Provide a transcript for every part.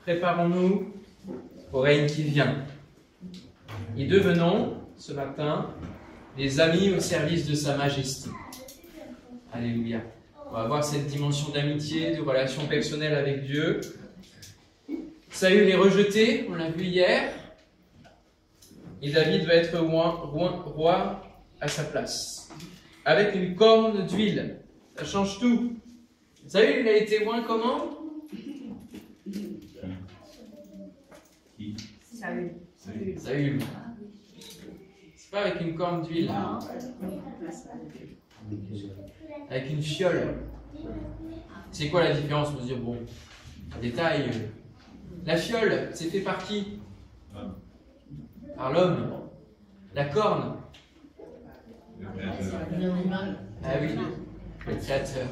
préparons-nous au règne qui vient. Et devenons, ce matin, des amis au service de Sa Majesté. Alléluia. On va avoir cette dimension d'amitié, de relation personnelle avec Dieu. Saül est rejeté, on l'a vu hier, et David va être roi à sa place, avec une corne d'huile. Ça change tout. Saül, il a été roi comment? Saül. C'est pas avec une corne d'huile. Avec une fiole. C'est quoi la différence? On se dit, bon, détail. La fiole, c'est fait par qui? Par l'homme. La corne. Ah oui, le créateur.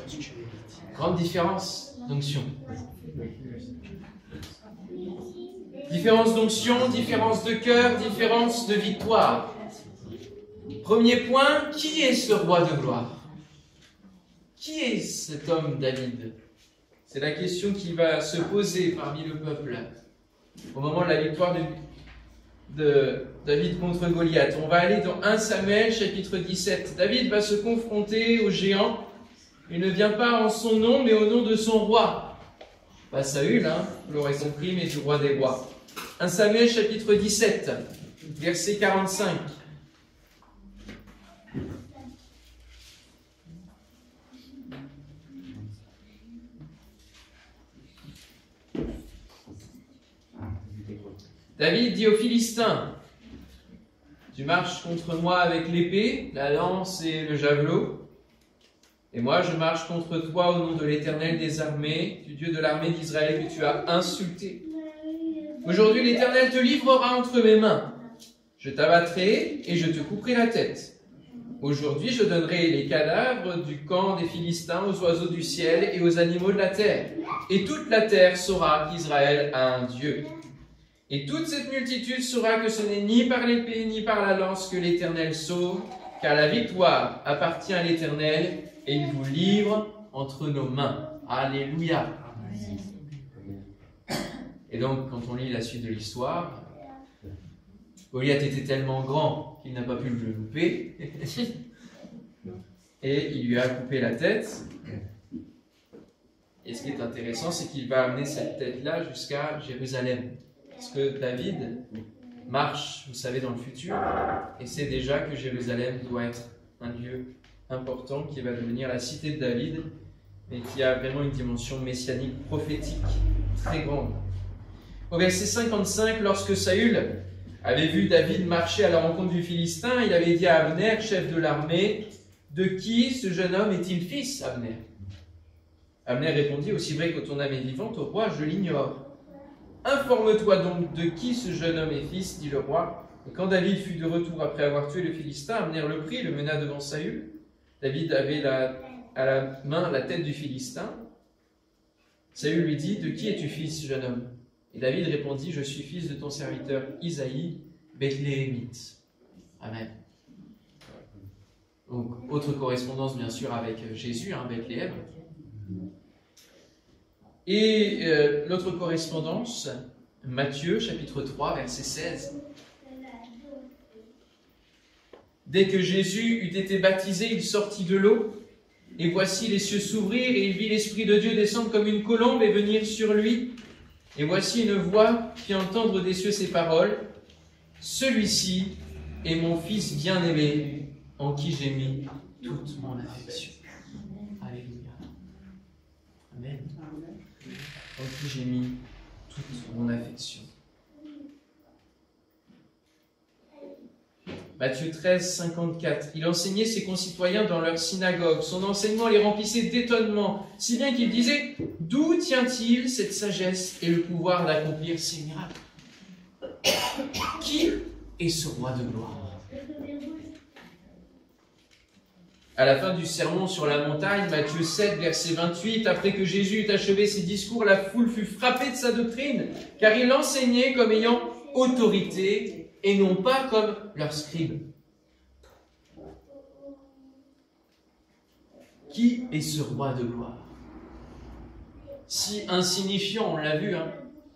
Grande différence d'onction. Différence d'onction, différence de cœur, différence de victoire. Premier point, qui est ce roi de gloire? Qui est cet homme David? C'est la question qui va se poser parmi le peuple au moment de la victoire de David contre Goliath. On va aller dans 1 Samuel chapitre 17. David va se confronter au géant. Il ne vient pas en son nom, mais au nom de son roi. Pas Saül, vous l'aurez compris, mais du roi des rois. 1 Samuel chapitre 17, verset 45. David dit aux Philistins, tu marches contre moi avec l'épée, la lance et le javelot, et moi je marche contre toi au nom de l'Éternel des armées, du Dieu de l'armée d'Israël que tu as insulté. Aujourd'hui l'Éternel te livrera entre mes mains. Je t'abattrai et je te couperai la tête. Aujourd'hui je donnerai les cadavres du camp des Philistins aux oiseaux du ciel et aux animaux de la terre. Et toute la terre saura qu'Israël a un Dieu. Et toute cette multitude saura que ce n'est ni par l'épée ni par la lance que l'Éternel sauve, car la victoire appartient à l'Éternel et il vous livre entre nos mains. Alléluia. Et donc, quand on lit la suite de l'histoire, Goliath était tellement grand qu'il n'a pas pu le louper. Et il lui a coupé la tête. Et ce qui est intéressant, c'est qu'il va amener cette tête-là jusqu'à Jérusalem. Parce que David marche, vous savez, dans le futur, et sait déjà que Jérusalem doit être un lieu important qui va devenir la cité de David, mais qui a vraiment une dimension messianique, prophétique, très grande. Au verset 55, lorsque Saül avait vu David marcher à la rencontre du Philistin, il avait dit à Abner, chef de l'armée, « De qui ce jeune homme est-il fils, Abner ?» Abner répondit, « Aussi vrai que ton âme est vivante, au roi, je l'ignore. » « Informe-toi donc de qui ce jeune homme est fils, dit le roi. Et quand David fut de retour après avoir tué le Philistin, Abner le prit, le mena devant Saül. David avait à la main la tête du Philistin. Saül lui dit, « De qui es-tu fils, jeune homme ?» Et David répondit, « Je suis fils de ton serviteur Isaïe, Bethléemite. » Amen. Donc, autre correspondance bien sûr avec Jésus, Bethléem. Et l'autre correspondance, Matthieu, chapitre 3, verset 16. Dès que Jésus eut été baptisé, il sortit de l'eau, et voici les cieux s'ouvrirent, et il vit l'Esprit de Dieu descendre comme une colombe et venir sur lui. Et voici une voix fit entendre des cieux ces paroles, « Celui-ci est mon Fils bien-aimé, en qui j'ai mis toute mon affection. » Alléluia. Amen. En qui j'ai mis toute mon affection. Matthieu 13, 54. Il enseignait ses concitoyens dans leur synagogue. Son enseignement les remplissait d'étonnement, si bien qu'il disait, « D'où tient-il cette sagesse et le pouvoir d'accomplir ces miracles? Qui est ce roi de gloire ?» À la fin du sermon sur la montagne, Matthieu 7, verset 28, après que Jésus eut achevé ses discours, la foule fut frappée de sa doctrine, car il enseignait comme ayant autorité et non pas comme leurs scribes. Qui est ce roi de gloire? Si insignifiant, on l'a vu,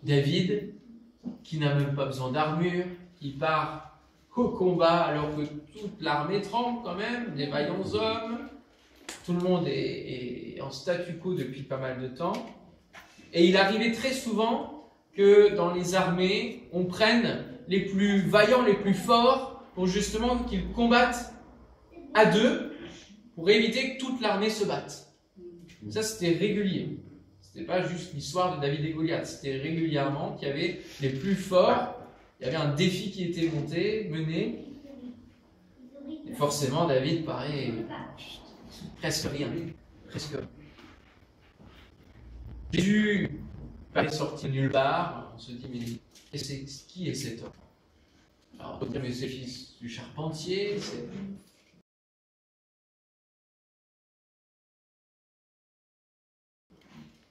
David, qui n'a même pas besoin d'armure, qui part au combat alors que toute l'armée tremble quand même, les vaillants hommes, tout le monde est en statu quo depuis pas mal de temps. Et il arrivait très souvent que dans les armées, on prenne les plus vaillants, les plus forts, pour justement qu'ils combattent à deux, pour éviter que toute l'armée se batte. Ça, c'était régulier. C'était pas juste l'histoire de David et Goliath, c'était régulièrement qu'il y avait les plus forts, il y avait un défi qui était mené, et forcément David paraît presque rien, presque rien. Jésus est sorti de nulle part, on se dit, mais qui est cet homme? Alors, on peut dire, mais c'est le fils du charpentier, c'est...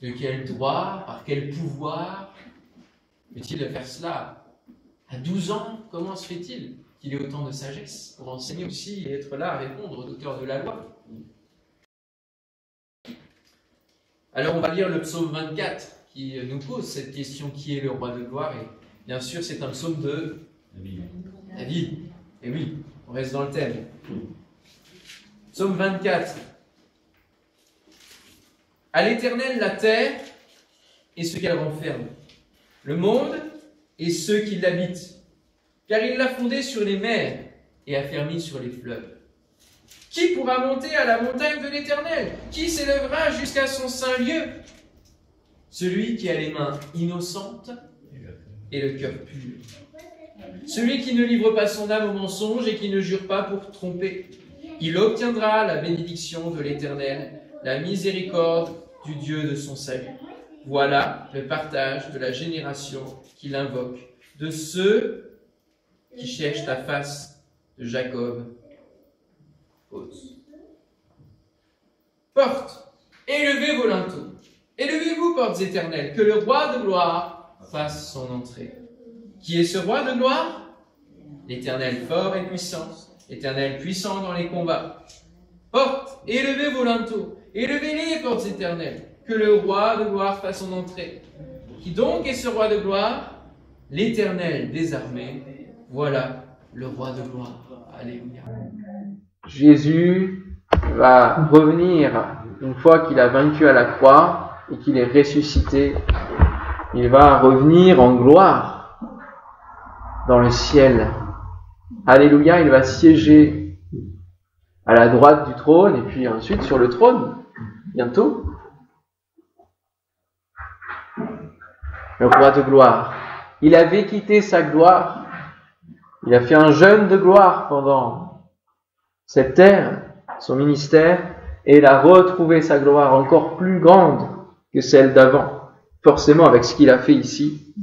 De quel droit, par quel pouvoir peut-il faire cela? À 12 ans, comment se fait-il qu'il ait autant de sagesse pour enseigner aussi et être là à répondre aux auteurs de la loi? Alors on va lire le psaume 24 qui nous pose cette question, qui est le roi de gloire? Et bien sûr c'est un psaume de David. Et oui, on reste dans le thème. Psaume 24. À l'Éternel la terre et ce qu'elle renferme, le monde et ceux qui l'habitent, car il l'a fondé sur les mers et affermi sur les fleuves. Qui pourra monter à la montagne de l'Éternel? Qui s'élèvera jusqu'à son saint lieu? Celui qui a les mains innocentes et le cœur pur. Celui qui ne livre pas son âme au mensonge et qui ne jure pas pour tromper. Il obtiendra la bénédiction de l'Éternel, la miséricorde du Dieu de son salut. Voilà le partage de la génération qui l'invoque, de ceux qui cherchent ta face, de Jacob. Portes, élevez vos linteaux, élevez-vous, portes éternelles, que le roi de gloire fasse son entrée. Qui est ce roi de gloire? L'Éternel fort et puissant, l'Éternel puissant dans les combats. Portes, élevez vos linteaux, élevez-les, portes éternelles, que le roi de gloire fasse son entrée. Qui donc est ce roi de gloire? L'Éternel des armées, voilà le roi de gloire. Alléluia. Jésus va revenir une fois qu'il a vaincu à la croix et qu'il est ressuscité. Il va revenir en gloire dans le ciel. Alléluia, il va siéger à la droite du trône et puis ensuite sur le trône, bientôt. Le roi de gloire. Il avait quitté sa gloire. Il a fait un jeûne de gloire pendant cette terre, son ministère, et il a retrouvé sa gloire encore plus grande que celle d'avant, forcément avec ce qu'il a fait ici.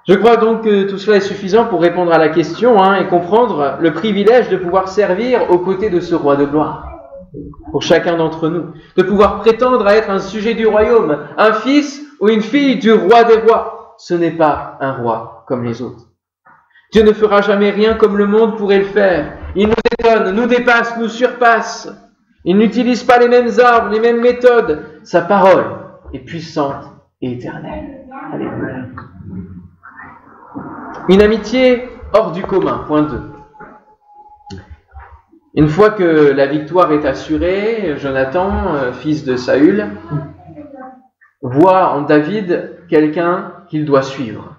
Je crois donc que tout cela est suffisant pour répondre à la question et comprendre le privilège de pouvoir servir aux côtés de ce roi de gloire, pour chacun d'entre nous, de pouvoir prétendre à être un sujet du royaume, un fils ou une fille du roi des rois. Ce n'est pas un roi comme les autres. Dieu ne fera jamais rien comme le monde pourrait le faire. Il nous étonne, nous dépasse, nous surpasse. Il n'utilise pas les mêmes armes, les mêmes méthodes. Sa parole est puissante et éternelle. Alléluia. Une amitié hors du commun, point 2. Une fois que la victoire est assurée, Jonathan, fils de Saül, voit en David quelqu'un qu'il doit suivre,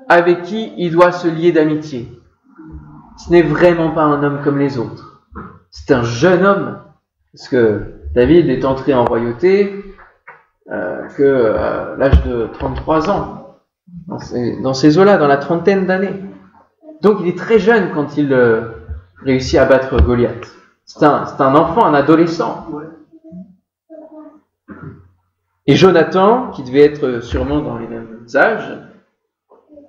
avec qui il doit se lier d'amitié. Ce n'est vraiment pas un homme comme les autres. C'est un jeune homme, parce que David est entré en royauté à l'âge de 33 ans, dans ces eaux-là, dans la trentaine d'années. Donc il est très jeune quand il réussit à battre Goliath. C'est un enfant, un adolescent. Et Jonathan, qui devait être sûrement dans les mêmes âges,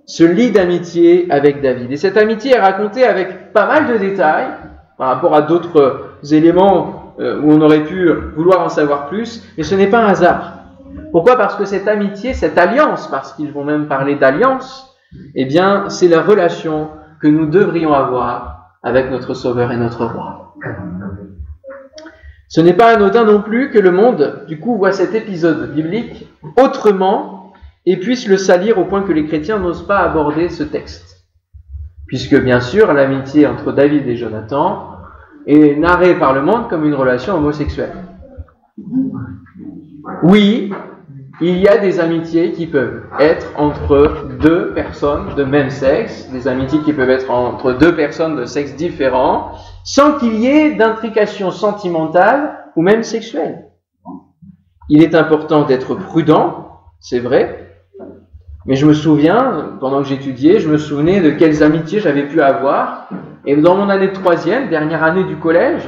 se lie d'amitié avec David. Et cette amitié est racontée avec pas mal de détails par rapport à d'autres éléments où on aurait pu vouloir en savoir plus, mais ce n'est pas un hasard. Pourquoi? Parce que cette amitié, cette alliance, parce qu'ils vont même parler d'alliance, eh bien, c'est la relation que nous devrions avoir avec notre Sauveur et notre Roi. Ce n'est pas anodin non plus que le monde, du coup, voit cet épisode biblique autrement et puisse le salir au point que les chrétiens n'osent pas aborder ce texte. Puisque bien sûr, l'amitié entre David et Jonathan est narrée par le monde comme une relation homosexuelle. Oui, il y a des amitiés qui peuvent être entre deux personnes de même sexe, des amitiés qui peuvent être entre deux personnes de sexe différent, sans qu'il y ait d'intrication sentimentale ou même sexuelle. Il est important d'être prudent, c'est vrai, mais je me souviens, pendant que j'étudiais, je me souvenais de quelles amitiés j'avais pu avoir, et dans mon année de troisième, dernière année du collège,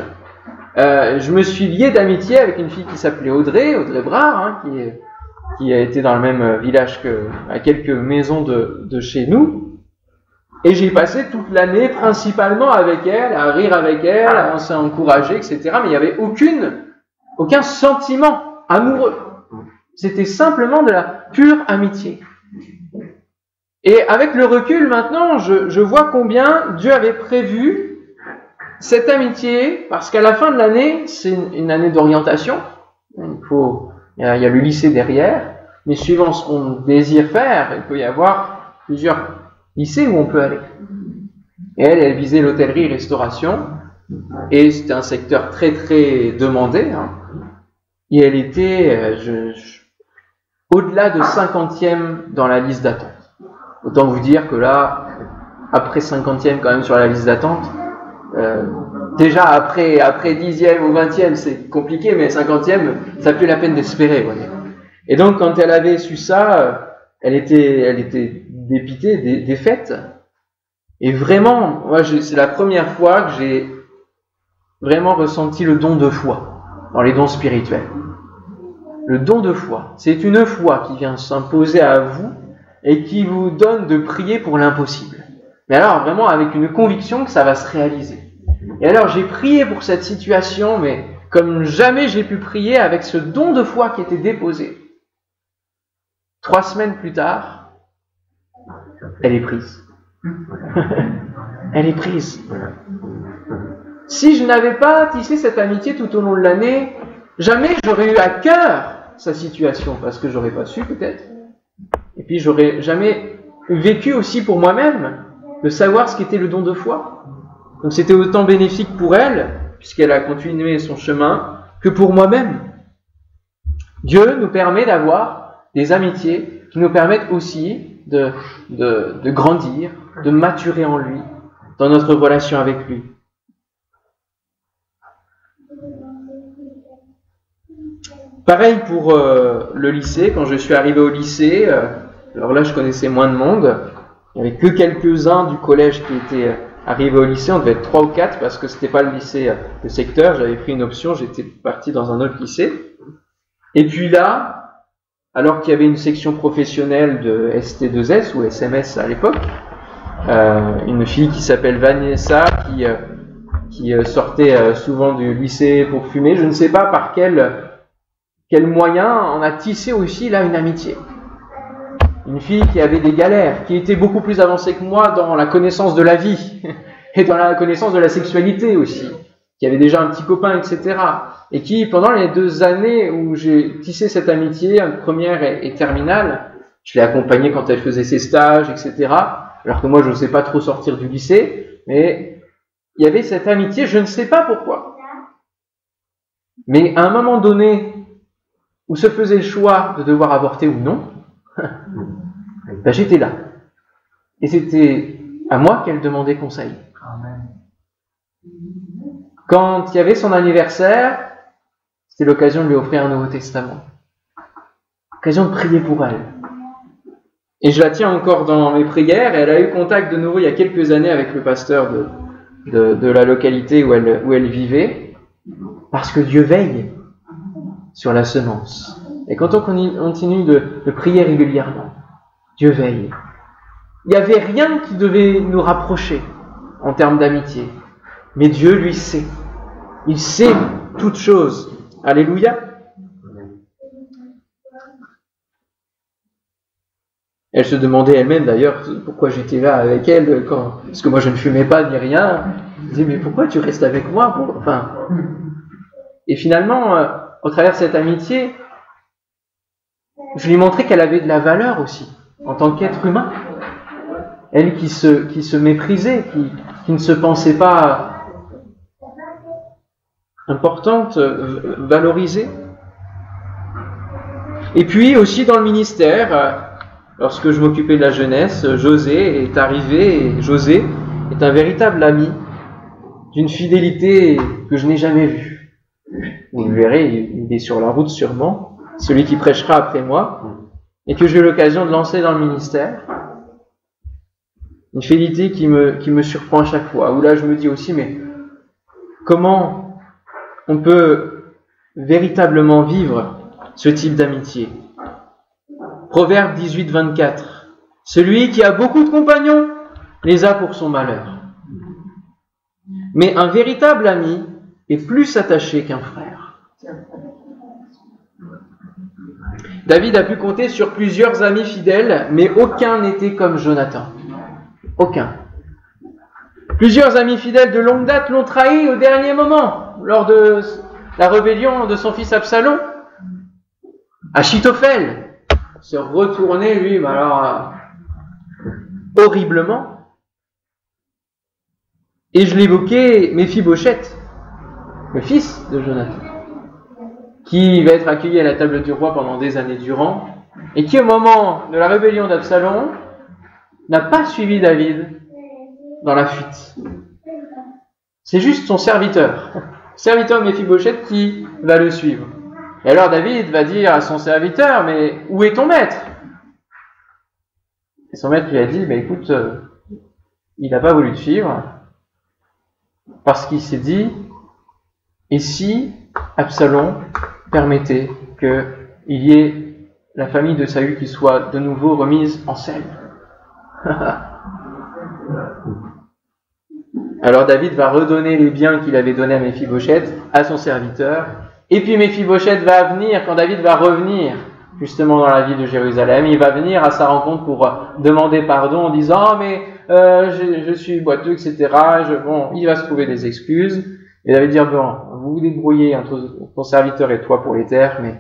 je me suis lié d'amitié avec une fille qui s'appelait Audrey Brard, qui a été dans le même village à quelques maisons de chez nous. Et j'ai passé toute l'année principalement avec elle, à rire avec elle, à s'encourager, etc. Mais il n'y avait aucun sentiment amoureux. C'était simplement de la pure amitié. Et avec le recul maintenant, je vois combien Dieu avait prévu cette amitié, parce qu'à la fin de l'année, c'est une année d'orientation. Il y a le lycée derrière, mais suivant ce qu'on désire faire, il peut y avoir plusieurs lycées où on peut aller. Et elle visait l'hôtellerie-restauration, et c'était un secteur très très demandé, et elle était au-delà de 50e dans la liste d'attente. Autant vous dire que là, après 50e quand même sur la liste d'attente, déjà après 10e ou 20e c'est compliqué, mais 50e ça fait la peine d'espérer, voyez. Et donc quand elle avait su ça, elle était dépitée, défaite. Et vraiment, moi c'est la première fois que j'ai vraiment ressenti le don de foi dans les dons spirituels. Le don de foi, c'est une foi qui vient s'imposer à vous et qui vous donne de prier pour l'impossible. Mais alors vraiment avec une conviction que ça va se réaliser. Et alors j'ai prié pour cette situation, mais comme jamais j'ai pu prier avec ce don de foi qui était déposé. 3 semaines plus tard, elle est prise. Elle est prise. Si je n'avais pas tissé cette amitié tout au long de l'année, jamais j'aurais eu à cœur sa situation, parce que j'aurais pas su peut-être. Et puis j'aurais jamais vécu aussi pour moi-même de savoir ce qu'était le don de foi. Donc c'était autant bénéfique pour elle, puisqu'elle a continué son chemin, que pour moi-même. Dieu nous permet d'avoir des amitiés qui nous permettent aussi de grandir, de maturer en lui, dans notre relation avec lui. Pareil pour le lycée. Quand je suis arrivé au lycée, alors là je connaissais moins de monde. Il n'y avait que quelques-uns du collège qui étaient arrivés au lycée. On devait être 3 ou 4 parce que c'était pas le lycée de secteur. J'avais pris une option, j'étais parti dans un autre lycée. Et puis là, alors qu'il y avait une section professionnelle de ST2S ou SMS à l'époque, une fille qui s'appelle Vanessa qui sortait souvent du lycée pour fumer. Je ne sais pas par quel moyen on a tissé aussi là une amitié. Une fille qui avait des galères, qui était beaucoup plus avancée que moi dans la connaissance de la vie et dans la connaissance de la sexualité aussi, qui avait déjà un petit copain, etc. Et qui, pendant les 2 années où j'ai tissé cette amitié, première et terminale, je l'ai accompagnée quand elle faisait ses stages, etc. Alors que moi, je ne sais pas trop sortir du lycée, mais il y avait cette amitié, je ne sais pas pourquoi. Mais à un moment donné, où se faisait le choix de devoir avorter ou non, ben j'étais là. Et c'était à moi qu'elle demandait conseil. Amen. Quand il y avait son anniversaire, c'était l'occasion de lui offrir un Nouveau Testament. L'occasion de prier pour elle. Et je la tiens encore dans mes prières, et elle a eu contact de nouveau il y a quelques années avec le pasteur de la localité où elle vivait, parce que Dieu veille sur la semence. Et quand on continue de prier régulièrement, Dieu veille. Il n'y avait rien qui devait nous rapprocher en termes d'amitié. Mais Dieu, lui, sait. Il sait toutes choses. Alléluia. Elle se demandait elle-même d'ailleurs pourquoi j'étais là avec elle, parce que moi je ne fumais pas ni rien. Elle disait, mais pourquoi tu restes avec moi Et finalement, au travers de cette amitié, je lui ai montré qu'elle avait de la valeur aussi, en tant qu'être humain. Elle qui se méprisait, qui ne se pensait pas importante, valorisée. Et puis aussi dans le ministère, lorsque je m'occupais de la jeunesse, José est arrivé, et José est un véritable ami, d'une fidélité que je n'ai jamais vue. Vous le verrez, il est sur la route sûrement, celui qui prêchera après moi, et que j'ai eu l'occasion de lancer dans le ministère. Une fidélité qui me surprend à chaque fois, où là je me dis aussi, mais comment on peut véritablement vivre ce type d'amitié? Proverbe 18, 24. Celui qui a beaucoup de compagnons les a pour son malheur. Mais un véritable ami est plus attaché qu'un frère. David a pu compter sur plusieurs amis fidèles, mais aucun n'était comme Jonathan. Aucun. Plusieurs amis fidèles de longue date l'ont trahi au dernier moment, lors de la rébellion de son fils Absalom. Achitophel s'est retourné, lui, horriblement. Et je l'évoquais, Méphibosheth, le fils de Jonathan, qui va être accueilli à la table du roi pendant des années durant, et qui, au moment de la rébellion d'Absalom, n'a pas suivi David dans la fuite. C'est juste son serviteur de Méphibosheth qui va le suivre. Et alors David va dire à son serviteur, mais où est ton maître? Et son maître lui a dit, mais écoute, il n'a pas voulu te suivre, parce qu'il s'est dit, et si Absalom permettait qu'il y ait la famille de Saül qui soit de nouveau remise en selle? Alors David va redonner les biens qu'il avait donnés à Méphibosheth, à son serviteur, et puis Méphibosheth va venir, quand David va revenir justement dans la ville de Jérusalem, il va venir à sa rencontre pour demander pardon en disant « mais je suis boiteux, etc. » Il va se trouver des excuses, et David va dire « bon, vous vous débrouillez entre ton serviteur et toi pour les terres, mais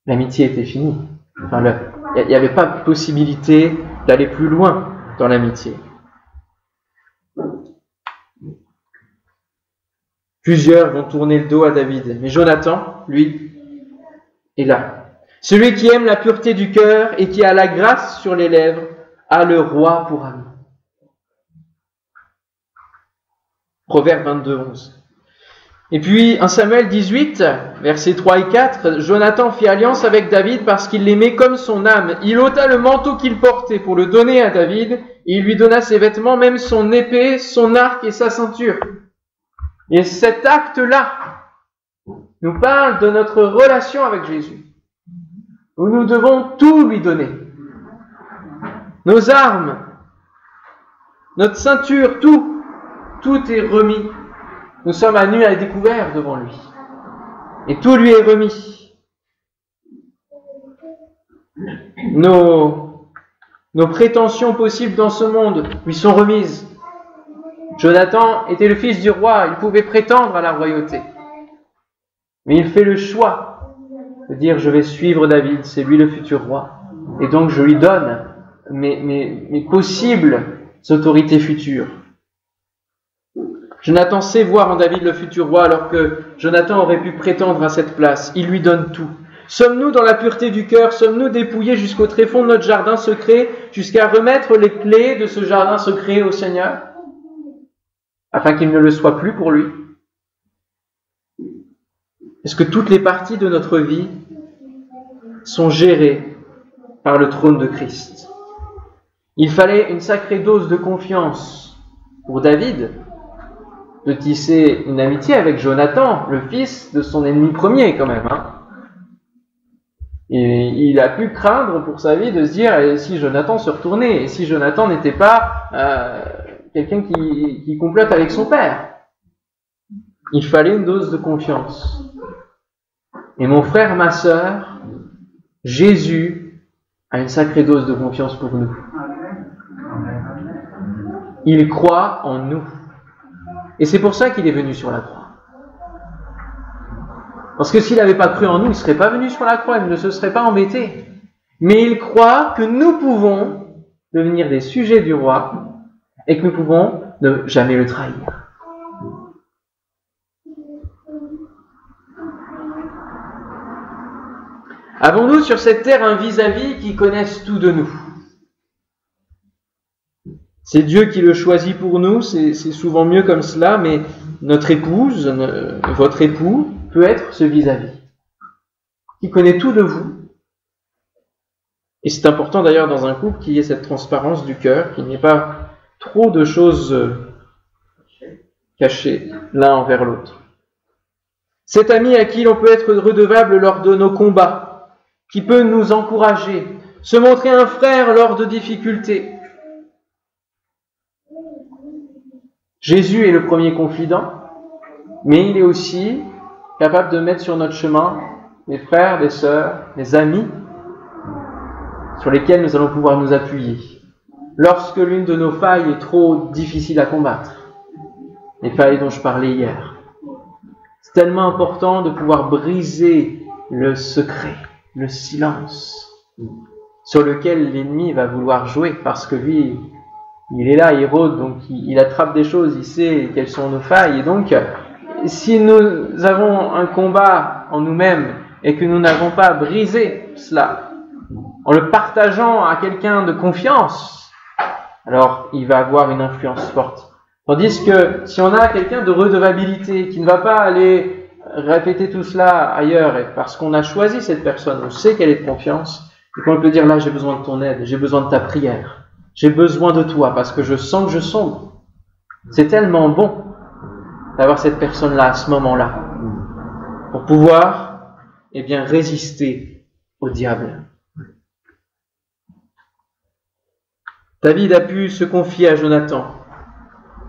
l'amitié était finie. » Enfin, il n'y avait pas possibilité d'aller plus loin dans l'amitié. Plusieurs vont tourner le dos à David, mais Jonathan, lui, est là. Celui qui aime la pureté du cœur et qui a la grâce sur les lèvres a le roi pour ami. Proverbe 22, 11. Et puis, 1 Samuel 18, versets 3 et 4, Jonathan fit alliance avec David parce qu'il l'aimait comme son âme. Il ôta le manteau qu'il portait pour le donner à David, et il lui donna ses vêtements, même son épée, son arc et sa ceinture. Et cet acte-là nous parle de notre relation avec Jésus, où nous devons tout lui donner. Nos armes, notre ceinture, tout est remis. Nous sommes à nu à découvert devant lui. Et tout lui est remis. Nos prétentions possibles dans ce monde lui sont remises. Jonathan était le fils du roi, il pouvait prétendre à la royauté. Mais il fait le choix de dire « je vais suivre David, c'est lui le futur roi. » Et donc je lui donne mes possibles autorités futures. Jonathan sait voir en David le futur roi alors que Jonathan aurait pu prétendre à cette place. Il lui donne tout. Sommes-nous dans la pureté du cœur? Sommes-nous dépouillés jusqu'au tréfonds de notre jardin secret, jusqu'à remettre les clés de ce jardin secret au Seigneur, afin qu'il ne le soit plus pour lui? Est-ce que toutes les parties de notre vie sont gérées par le trône de Christ? Il fallait une sacrée dose de confiance pour David de tisser une amitié avec Jonathan, le fils de son ennemi premier quand même. Et il a pu craindre pour sa vie de se dire, et si Jonathan se retournait, et si Jonathan n'était pas quelqu'un qui complote avec son père. Il fallait une dose de confiance. Et mon frère, ma sœur, Jésus a une sacrée dose de confiance pour nous. Il croit en nous. Et c'est pour ça qu'il est venu sur la croix. Parce que s'il n'avait pas cru en nous, il ne serait pas venu sur la croix, il ne se serait pas embêté. mais il croit que nous pouvons devenir des sujets du roi et que nous pouvons ne jamais le trahir. Avons-nous sur cette terre un vis-à-vis qui connaisse tout de nous? C'est Dieu qui le choisit pour nous, c'est souvent mieux comme cela, mais notre épouse, votre époux, peut être ce vis-à-vis, qui connaît tout de vous. Et c'est important d'ailleurs dans un couple qu'il y ait cette transparence du cœur, qu'il n'y ait pas trop de choses cachées l'un envers l'autre. Cet ami à qui l'on peut être redevable lors de nos combats, qui peut nous encourager, se montrer un frère lors de difficultés. Jésus est le premier confident, mais il est aussi capable de mettre sur notre chemin des frères, des sœurs, des amis sur lesquels nous allons pouvoir nous appuyer lorsque l'une de nos failles est trop difficile à combattre, les failles dont je parlais hier. C'est tellement important de pouvoir briser le secret, le silence sur lequel l'ennemi va vouloir jouer, parce que lui, il est là, il rôde, donc il attrape des choses, il sait quelles sont nos failles. Et donc, si nous avons un combat en nous-mêmes et que nous n'avons pas brisé cela, en le partageant à quelqu'un de confiance, alors il va avoir une influence forte. Tandis que si on a quelqu'un de redevabilité, qui ne va pas aller répéter tout cela ailleurs, et parce qu'on a choisi cette personne, on sait qu'elle est de confiance, et qu'on peut dire là, j'ai besoin de ton aide, j'ai besoin de ta prière. J'ai besoin de toi parce que je sens que je sombre. C'est tellement bon d'avoir cette personne-là à ce moment-là pour pouvoir, résister au diable. David a pu se confier à Jonathan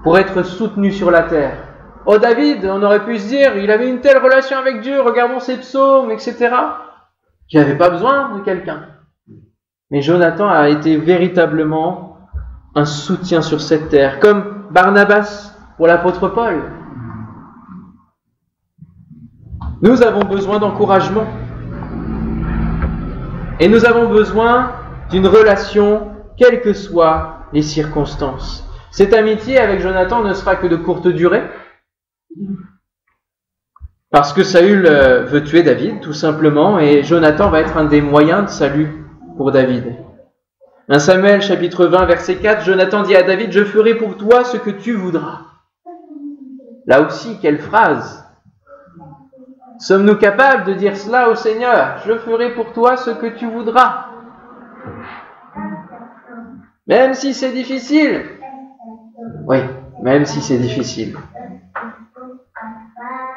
pour être soutenu sur la terre. Oh David, on aurait pu se dire, il avait une telle relation avec Dieu, regardons ses psaumes, etc. Il n'avait pas besoin de quelqu'un. Mais Jonathan a été véritablement un soutien sur cette terre, comme Barnabas pour l'apôtre Paul. Nous avons besoin d'encouragement. Et nous avons besoin d'une relation, quelles que soient les circonstances. Cette amitié avec Jonathan ne sera que de courte durée, parce que Saül veut tuer David, tout simplement, et Jonathan va être un des moyens de salut pour David. 1 Samuel chapitre 20 verset 4, Jonathan dit à David, je ferai pour toi ce que tu voudras. Là aussi, quelle phrase! Sommes-nous capables de dire cela au Seigneur? Je ferai pour toi ce que tu voudras. Même si c'est difficile. Oui, même si c'est difficile.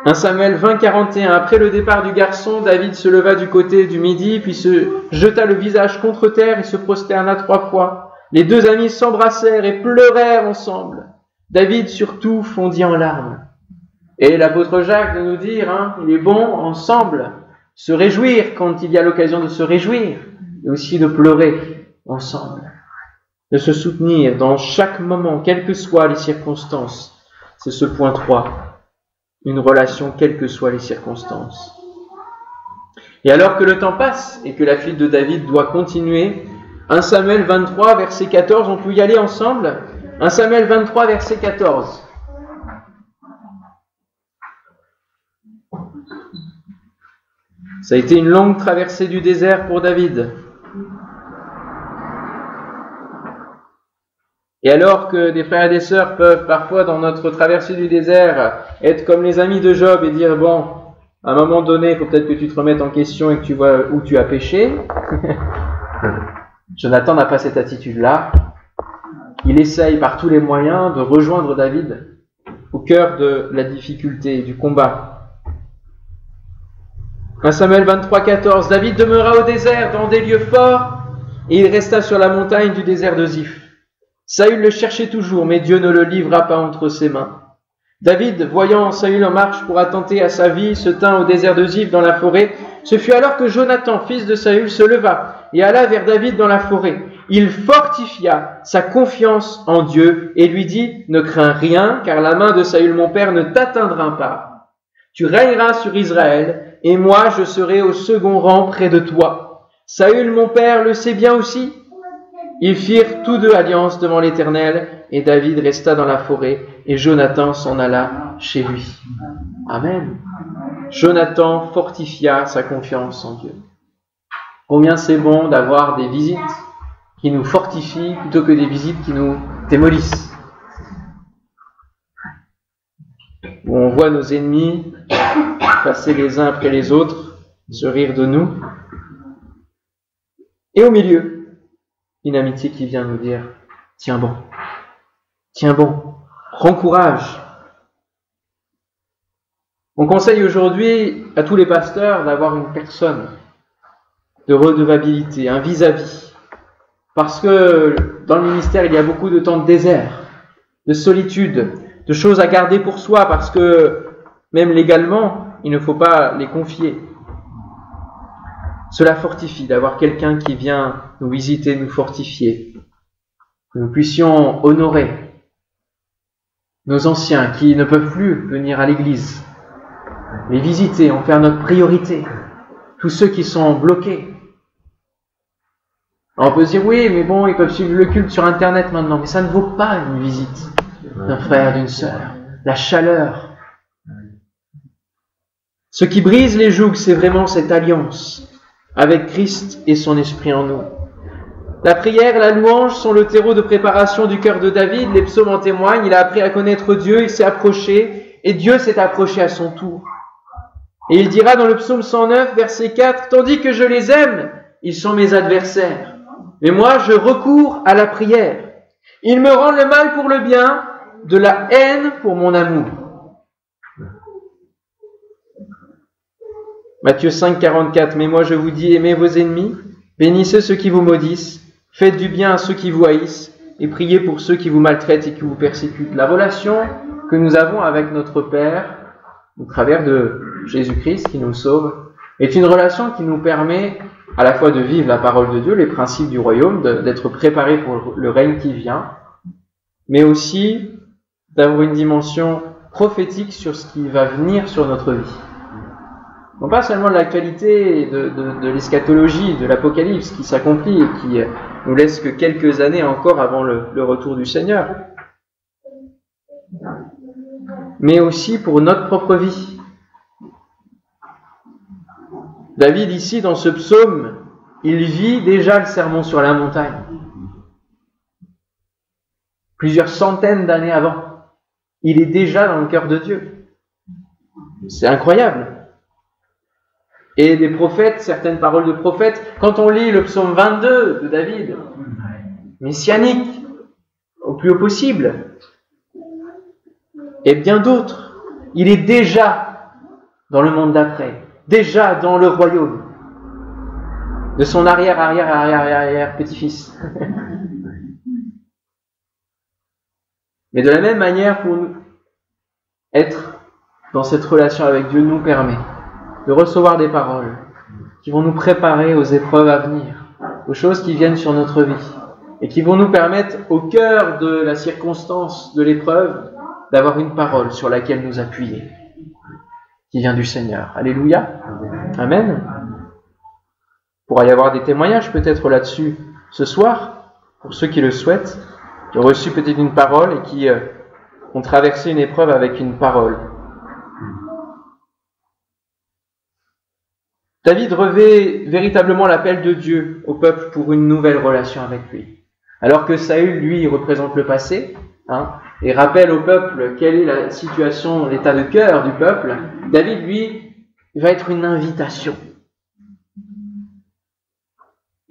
1 Samuel 20, 41. Après le départ du garçon, David se leva du côté du midi, puis se jeta le visage contre terre et se prosterna 3 fois. Les deux amis s'embrassèrent et pleurèrent ensemble. David surtout fondit en larmes. Et l'apôtre Jacques de nous dire, il est bon ensemble se réjouir quand il y a l'occasion de se réjouir, et aussi de pleurer ensemble, de se soutenir dans chaque moment, quelles que soient les circonstances. C'est ce point 3. Une relation, quelles que soient les circonstances. Et alors que le temps passe et que la fuite de David doit continuer, 1 Samuel 23, verset 14, on peut y aller ensemble. 1 Samuel 23, verset 14. Ça a été une longue traversée du désert pour David. Et alors que des frères et des sœurs peuvent parfois dans notre traversée du désert être comme les amis de Job et dire bon, à un moment donné, il faut peut-être que tu te remettes en question et que tu vois où tu as péché. Jonathan n'a pas cette attitude-là. Il essaye par tous les moyens de rejoindre David au cœur de la difficulté, du combat. 1 Samuel 23, 14. David demeura au désert dans des lieux forts et il resta sur la montagne du désert de Ziph. Saül le cherchait toujours, mais Dieu ne le livra pas entre ses mains. David, voyant Saül en marche pour attenter à sa vie, se tint au désert de Ziph dans la forêt. Ce fut alors que Jonathan, fils de Saül, se leva et alla vers David dans la forêt. Il fortifia sa confiance en Dieu et lui dit « Ne crains rien, car la main de Saül mon père ne t'atteindra pas. Tu régneras sur Israël, et moi je serai au second rang près de toi. Saül, mon père, le sait bien aussi. » Ils firent tous deux alliance devant l'Éternel, et David resta dans la forêt, et Jonathan s'en alla chez lui. Amen. Jonathan fortifia sa confiance en Dieu. Combien c'est bon d'avoir des visites qui nous fortifient plutôt que des visites qui nous démolissent. Où on voit nos ennemis passer les uns après les autres, se rire de nous. Et au milieu, une amitié qui vient nous dire « Tiens bon, prends courage ». On conseille aujourd'hui à tous les pasteurs d'avoir une personne de redevabilité, un vis-à-vis. Parce que dans le ministère, il y a beaucoup de temps de désert, de solitude, de choses à garder pour soi, parce que même légalement, il ne faut pas les confier. Cela fortifie d'avoir quelqu'un qui vient nous visiter, nous fortifier, que nous puissions honorer nos anciens qui ne peuvent plus venir à l'église, les visiter, en faire notre priorité, tous ceux qui sont bloqués. Alors on peut se dire, oui, mais bon, ils peuvent suivre le culte sur Internet maintenant, mais ça ne vaut pas une visite d'un frère, d'une sœur, la chaleur. Ce qui brise les jougs, c'est vraiment cette alliance avec Christ et son esprit en nous. La prière et la louange sont le terreau de préparation du cœur de David. Les psaumes en témoignent. Il a appris à connaître Dieu, il s'est approché, et Dieu s'est approché à son tour. Et il dira dans le psaume 109, verset 4, « Tandis que je les aime, ils sont mes adversaires. Mais moi, je recours à la prière. Ils me rendent le mal pour le bien, de la haine pour mon amour. » Matthieu 5, 44, « Mais moi je vous dis, aimez vos ennemis, bénissez ceux qui vous maudissent, faites du bien à ceux qui vous haïssent, et priez pour ceux qui vous maltraitent et qui vous persécutent. » La relation que nous avons avec notre Père, au travers de Jésus-Christ qui nous sauve, est une relation qui nous permet à la fois de vivre la parole de Dieu, les principes du royaume, d'être préparés pour le règne qui vient, mais aussi d'avoir une dimension prophétique sur ce qui va venir sur notre vie. Non pas seulement de l'actualité, de l'eschatologie, de l'Apocalypse qui s'accomplit et qui nous laisse que quelques années encore avant le retour du Seigneur, mais aussi pour notre propre vie. David, ici, dans ce psaume, il vit déjà le sermon sur la montagne. Plusieurs centaines d'années avant. Il est déjà dans le cœur de Dieu. C'est incroyable. Et des prophètes, certaines paroles de prophètes, quand on lit le psaume 22 de David, messianique, au plus haut possible, et bien d'autres, il est déjà dans le monde d'après, déjà dans le royaume de son arrière petit-fils. Mais de la même manière, pour nous, être dans cette relation avec Dieu nous permet de recevoir des paroles qui vont nous préparer aux épreuves à venir, aux choses qui viennent sur notre vie, et qui vont nous permettre, au cœur de la circonstance de l'épreuve, d'avoir une parole sur laquelle nous appuyer, qui vient du Seigneur. Alléluia. Amen. Il pourra y avoir des témoignages peut-être là-dessus ce soir, pour ceux qui le souhaitent, qui ont reçu peut-être une parole et qui ont traversé une épreuve avec une parole. David revêt véritablement l'appel de Dieu au peuple pour une nouvelle relation avec lui. Alors que Saül, lui, représente le passé, et rappelle au peuple quelle est la situation, l'état de cœur du peuple, David, lui, va être une invitation.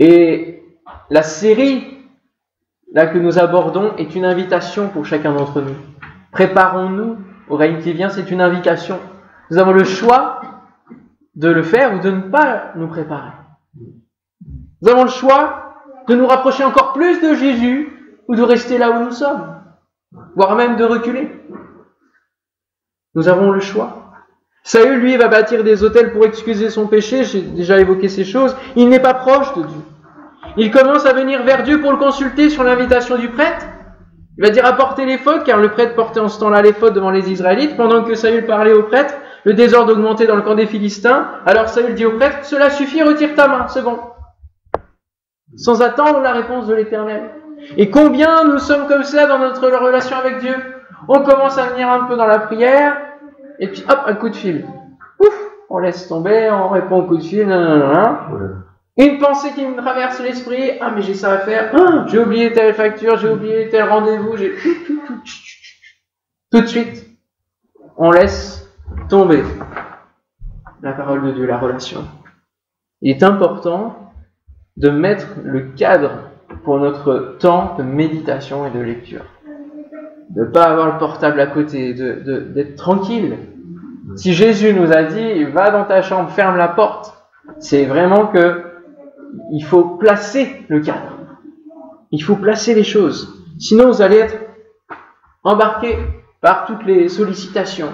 Et la série là que nous abordons est une invitation pour chacun d'entre nous. Préparons-nous au règne qui vient, c'est une invitation. Nous avons le choix de le faire ou de ne pas nous préparer. Nous avons le choix de nous rapprocher encore plus de Jésus ou de rester là où nous sommes, voire même de reculer. Nous avons le choix. Saül, lui, va bâtir des autels pour excuser son péché. J'ai déjà évoqué ces choses. Il n'est pas proche de Dieu. Il commence à venir vers Dieu pour le consulter sur l'invitation du prêtre. Il va dire apportez l'éphod, car le prêtre portait en ce temps-là l'éphod devant les Israélites. Pendant que Saül parlait au prêtre, le désordre augmentait dans le camp des Philistins. Alors Saül dit au prêtre, cela suffit, retire ta main, c'est bon. sans attendre la réponse de l'Éternel. Et combien nous sommes comme ça dans notre relation avec Dieu? On commence à venir un peu dans la prière, et puis hop, un coup de fil. Ouf, on laisse tomber, on répond au coup de fil, Une pensée qui me traverse l'esprit, ah mais j'ai ça à faire, j'ai oublié telle facture, j'ai oublié tel rendez-vous, tout de suite, on laisse tomber la parole de Dieu, la relation. Il est important de mettre le cadre pour notre temps de méditation et de lecture. De ne pas avoir le portable à côté, d'être tranquille. Si Jésus nous a dit, va dans ta chambre, ferme la porte, c'est vraiment que il faut placer le cadre. Il faut placer les choses. Sinon, vous allez être embarqué par toutes les sollicitations.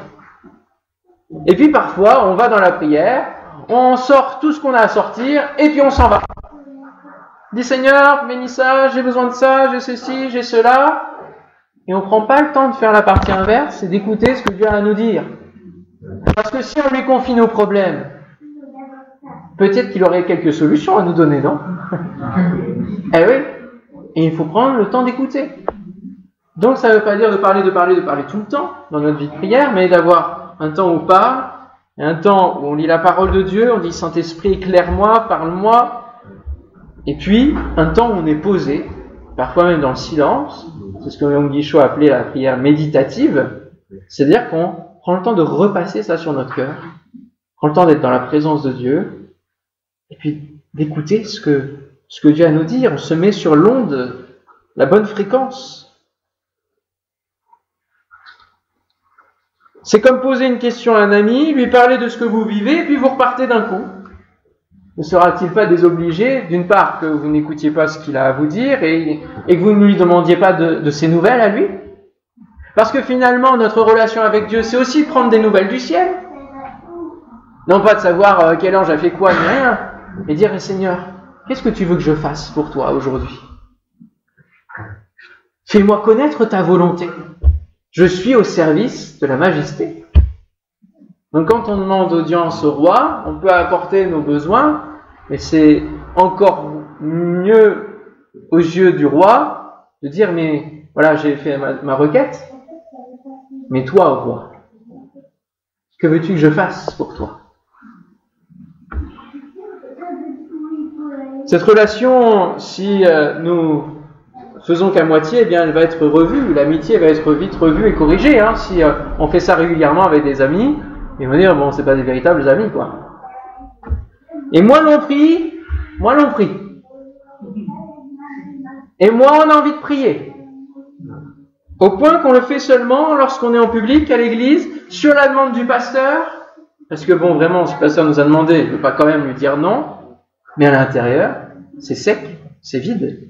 Et puis parfois, on va dans la prière, on sort tout ce qu'on a à sortir, et puis on s'en va. Dis Seigneur, bénis ça, j'ai besoin de ça, j'ai ceci, j'ai cela. Et on ne prend pas le temps de faire la partie inverse et d'écouter ce que Dieu a à nous dire. Parce que si on lui confie nos problèmes, peut-être qu'il aurait quelques solutions à nous donner, non? Eh oui. Et il faut prendre le temps d'écouter. Donc ça ne veut pas dire de parler tout le temps dans notre vie de prière, mais d'avoir un temps où on parle, et un temps où on lit la parole de Dieu, on dit Saint-Esprit, éclaire-moi, parle-moi. Et puis, un temps où on est posé, parfois même dans le silence, c'est ce que Yong Gisho a appelé la prière méditative, c'est-à-dire qu'on prend le temps de repasser ça sur notre cœur, prend le temps d'être dans la présence de Dieu, et puis d'écouter ce que Dieu a à nous dire. On se met sur l'onde, la bonne fréquence. C'est comme poser une question à un ami, lui parler de ce que vous vivez, et puis vous repartez d'un coup. Ne sera-t-il pas désobligé, d'une part, que vous n'écoutiez pas ce qu'il a à vous dire et que vous ne lui demandiez pas de ses nouvelles à lui? Parce que finalement, notre relation avec Dieu, c'est aussi prendre des nouvelles du ciel. Non pas de savoir quel ange a fait quoi, ni rien, mais dire, Seigneur, qu'est-ce que tu veux que je fasse pour toi aujourd'hui? Fais-moi connaître ta volonté. Je suis au service de la majesté. Donc quand on demande audience au roi, on peut apporter nos besoins, mais c'est encore mieux aux yeux du roi de dire, mais voilà, j'ai fait ma requête, mais toi, au roi, que veux-tu que je fasse pour toi? Cette relation, si nous faisons qu'à moitié, eh bien, elle va être revue, l'amitié va être vite revue et corrigée. Si on fait ça régulièrement avec des amis, ils vont dire, bon, c'est pas des véritables amis, quoi. Et moins l'on prie, moins l'on prie. Et moins on a envie de prier. Au point qu'on le fait seulement lorsqu'on est en public, à l'église, sur la demande du pasteur. Parce que bon, vraiment, si le pasteur nous a demandé, il ne peut pas quand même lui dire non. Mais à l'intérieur, c'est sec, c'est vide.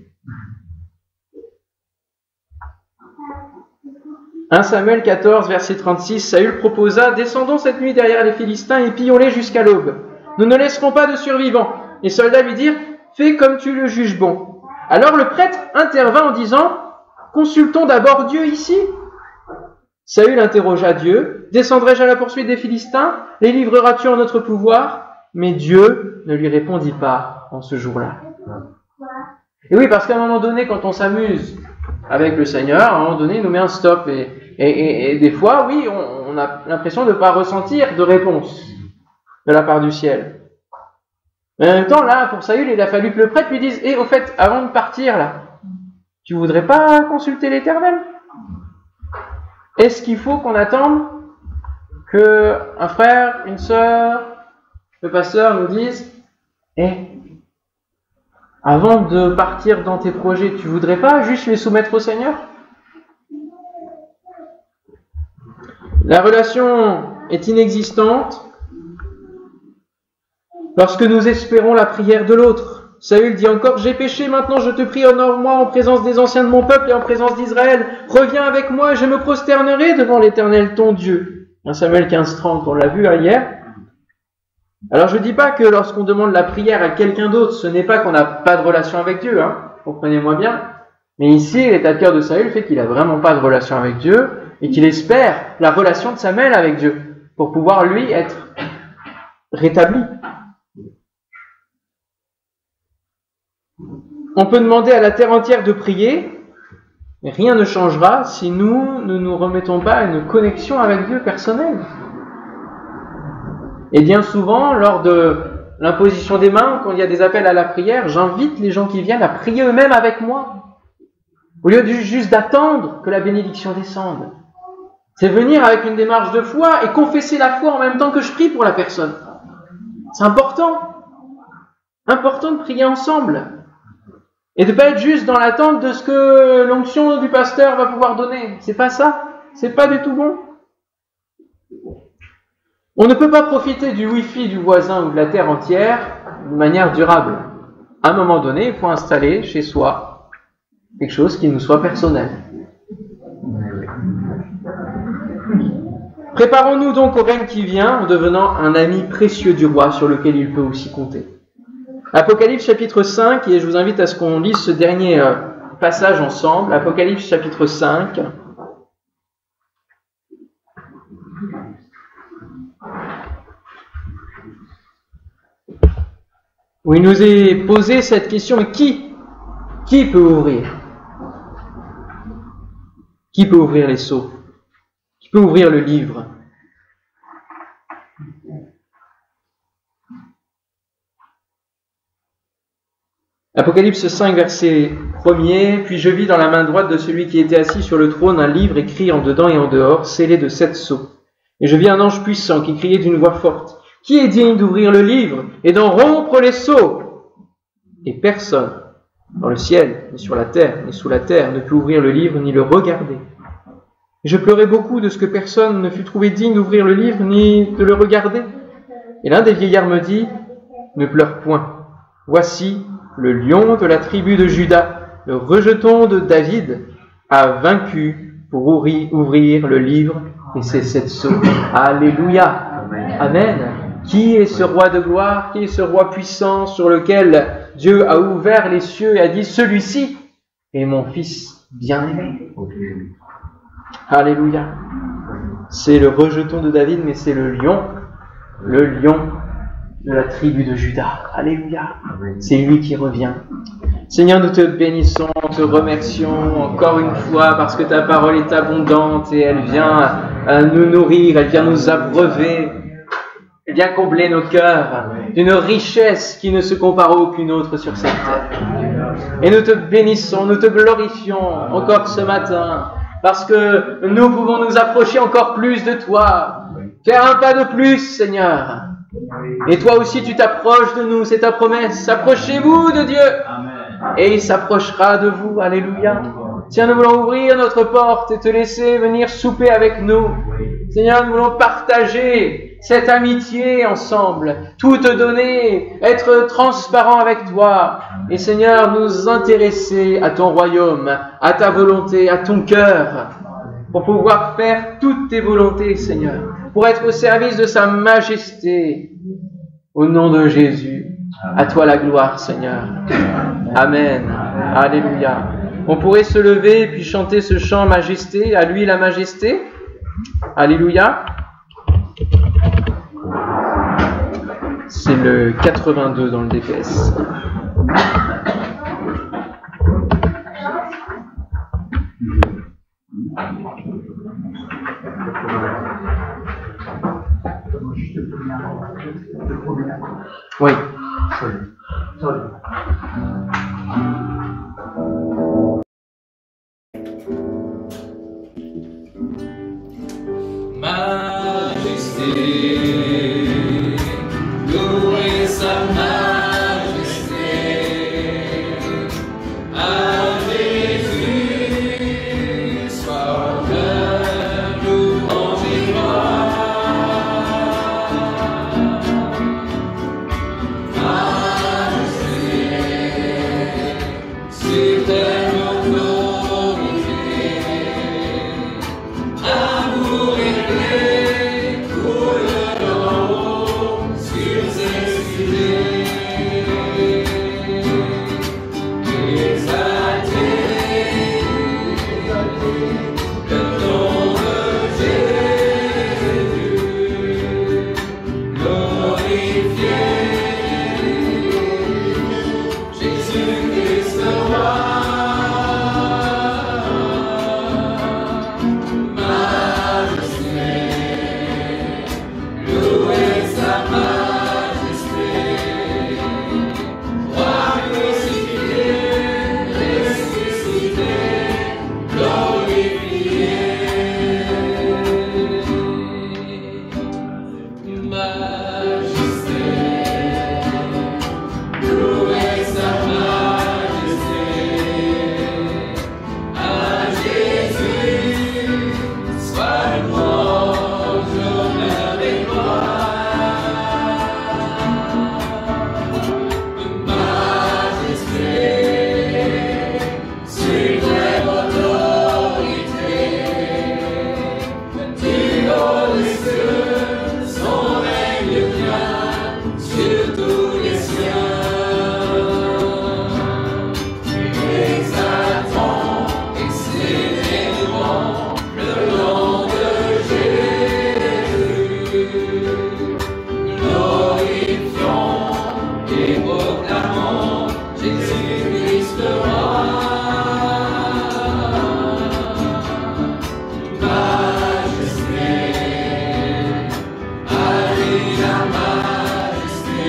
1 Samuel 14, verset 36, Saül proposa, « Descendons cette nuit derrière les Philistins et pillons-les jusqu'à l'aube. Nous ne laisserons pas de survivants. » Les soldats lui dirent, « Fais comme tu le juges bon. » Alors le prêtre intervint en disant, « Consultons d'abord Dieu ici. » Saül interrogea Dieu, « Descendrai-je à la poursuite des Philistins? Les livreras-tu en notre pouvoir? » Mais Dieu ne lui répondit pas en ce jour-là. Et oui, parce qu'à un moment donné, quand on s'amuse avec le Seigneur, à un moment donné, il nous met un stop. Et des fois, oui, on a l'impression de ne pas ressentir de réponse de la part du ciel. Mais en même temps, là, pour Saül, il a fallu que le prêtre lui dise, au fait, avant de partir, là, tu voudrais pas consulter l'Éternel? Est-ce qu'il faut qu'on attende qu'un frère, une sœur, le pasteur nous dise, avant de partir dans tes projets, tu voudrais pas juste les soumettre au Seigneur? La relation est inexistante lorsque nous espérons la prière de l'autre. Saül dit encore, « J'ai péché, maintenant je te prie, honore-moi en présence des anciens de mon peuple et en présence d'Israël. Reviens avec moi, je me prosternerai devant l'Éternel ton Dieu. » 1 Samuel 15, 30, on l'a vu hier. Alors je ne dis pas que lorsqu'on demande la prière à quelqu'un d'autre, ce n'est pas qu'on n'a pas de relation avec Dieu, comprenez-moi bien. Mais ici, l'état de cœur de Saül fait qu'il n'a vraiment pas de relation avec Dieu et qu'il espère la relation de Samuel avec Dieu pour pouvoir lui être rétabli. On peut demander à la terre entière de prier, mais rien ne changera si nous ne nous remettons pas à une connexion avec Dieu personnelle. Et bien souvent, lors de l'imposition des mains, quand il y a des appels à la prière, j'invite les gens qui viennent à prier eux-mêmes avec moi, au lieu juste d'attendre que la bénédiction descende. C'est venir avec une démarche de foi et confesser la foi en même temps que je prie pour la personne. C'est important. Important de prier ensemble. Et de ne pas être juste dans l'attente de ce que l'onction du pasteur va pouvoir donner. C'est pas ça. C'est pas du tout bon. On ne peut pas profiter du Wi-Fi du voisin ou de la terre entière de manière durable. À un moment donné, il faut installer chez soi quelque chose qui nous soit personnel. Préparons-nous donc au règne qui vient en devenant un ami précieux du roi sur lequel il peut aussi compter. Apocalypse chapitre 5, et je vous invite à ce qu'on lise ce dernier passage ensemble. Apocalypse chapitre 5. Où il nous est posé cette question, mais qui peut ouvrir? Qui peut ouvrir les sceaux? Qui peut ouvrir le livre? Apocalypse 5, verset 1er. Puis je vis dans la main droite de celui qui était assis sur le trône un livre écrit en dedans et en dehors, scellé de 7 sceaux. Et je vis un ange puissant qui criait d'une voix forte: qui est digne d'ouvrir le livre et d'en rompre les sceaux? Et personne, dans le ciel, ni sur la terre, ni sous la terre, ne put ouvrir le livre ni le regarder. Et je pleurais beaucoup de ce que personne ne fut trouvé digne d'ouvrir le livre ni de le regarder. Et l'un des vieillards me dit: ne pleure point. Voici, le lion de la tribu de Juda, le rejeton de David, a vaincu pour ouvrir le livre et ses 7 sceaux. Alléluia. Amen. Qui est ce roi de gloire? Qui est ce roi puissant sur lequel Dieu a ouvert les cieux et a dit: celui-ci est mon fils bien-aimé. Alléluia. C'est le rejeton de David, mais c'est le lion de la tribu de Juda. Alléluia. C'est lui qui revient. Seigneur, nous te bénissons, te remercions encore une fois parce que ta parole est abondante et elle vient nous nourrir, elle vient nous abreuver, elle vient combler nos cœurs d'une richesse qui ne se compare à aucune autre sur cette terre. Et nous te bénissons, nous te glorifions encore ce matin parce que nous pouvons nous approcher encore plus de toi, faire un pas de plus, Seigneur. Et toi aussi tu t'approches de nous, c'est ta promesse. Approchez-vous de Dieu et il s'approchera de vous. Alléluia. Tiens, nous voulons ouvrir notre porte et te laisser venir souper avec nous. Seigneur, nous voulons partager cette amitié ensemble, tout te donner, être transparent avec toi. Et Seigneur, nous intéresser à ton royaume, à ta volonté, à ton cœur, pour pouvoir faire toutes tes volontés, Seigneur, pour être au service de sa majesté. Au nom de Jésus, à toi la gloire, Seigneur. Amen. Alléluia. On pourrait se lever et puis chanter ce chant majesté, à lui la majesté. Alléluia. C'est le 82 dans le DPS. Oui. Majesté, louez sa majesté, à Jésus soit honneur, louange et gloire. Majesté, suprême autorité, amour et paix pour le majesté. Louez sa majesté. À Jésus soit louange, honneur et gloire. Majesté, suprême autorité, du haut des cieux, son règne vient sur tous les siens. Exaltant et célébrant le nom de Jésus, glorifions et proclamons Jésus-Christ le roi. Majesté, à lui la majesté,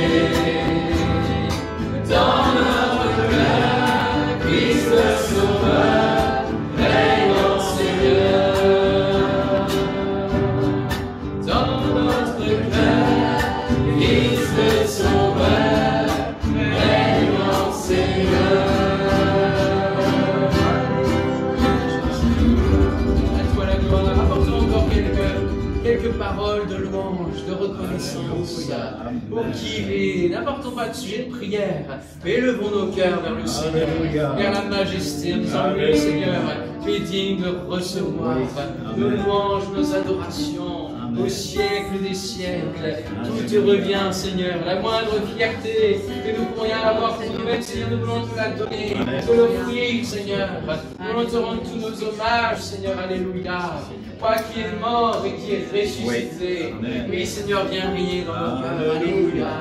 dans notre cœur, Christ le Sauveur, régnant Seigneur. Dans notre cœur, Christ le Sauveur, régnant Seigneur. À toi la gloire. Apportons encore quelques paroles de louange, de reconnaissance pour qui il est. N'apportons pas de sujet de prière, mais élevons nos cœurs vers le Seigneur, vers la majesté, en disant oui Seigneur, tu es digne de recevoir nos louanges, nos adorations. Au siècle des siècles, tout te revient, Seigneur. La moindre fierté que nous pourrions avoir pour nous-mêmes, Seigneur, nous voulons te la donner, te l'offrir, Seigneur. Nous voulons te rendre tous nos hommages, Seigneur. Alléluia. Toi qui es mort et qui es ressuscité. Oui, Seigneur, viens briller dans nos cœurs. Alléluia.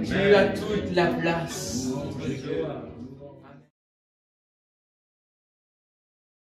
Tu as toute la place.